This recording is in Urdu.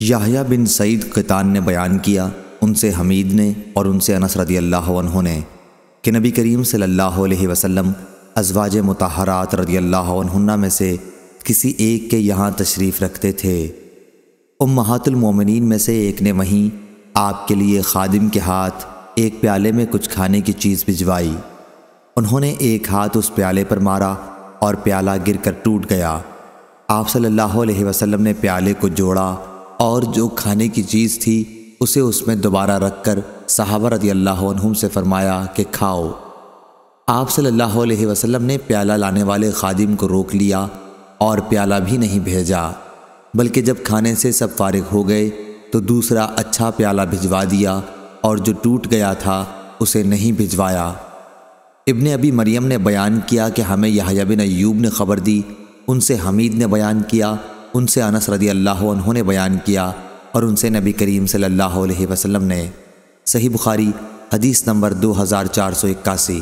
یحییٰ بن سعید قطان نے بیان کیا، ان سے حمید نے اور ان سے انس رضی اللہ عنہ نے کہ نبی کریم صلی اللہ علیہ وسلم ازواج مطہرات رضی اللہ عنہن میں سے کسی ایک کے یہاں تشریف رکھتے تھے۔ امہات المومنین میں سے ایک نے وہیں آپ کے لیے خادم کے ہاتھ ایک پیالے میں کچھ کھانے کی چیز بھجوائی۔ انہوں نے ایک ہاتھ اس پیالے پر مارا اور پیالہ گر کر ٹوٹ گیا۔ آپ صلی اللہ علیہ وسلم نے پیالے کو جوڑا اور جو کھانے کی چیز تھی اسے اس میں دوبارہ رکھ کر صحابہ رضی اللہ عنہم سے فرمایا کہ کھاؤ۔ آپ صلی اللہ علیہ وسلم نے پیالہ لانے والے خادم کو روک لیا اور پیالہ بھی نہیں بھیجا، بلکہ جب کھانے سے سب فارغ ہو گئے تو دوسرا اچھا پیالہ بھجوا دیا اور جو ٹوٹ گیا تھا اسے نہیں بھجوایا۔ ابن ابی مریم نے بیان کیا کہ ہمیں یحییٰ بن ایوب نے خبر دی، ان سے حمید نے بیان کیا، ان سے انس رضی اللہ عنہ نے بیان کیا اور ان سے نبی کریم صلی اللہ علیہ وسلم نے۔ صحیح بخاری حدیث نمبر 2481۔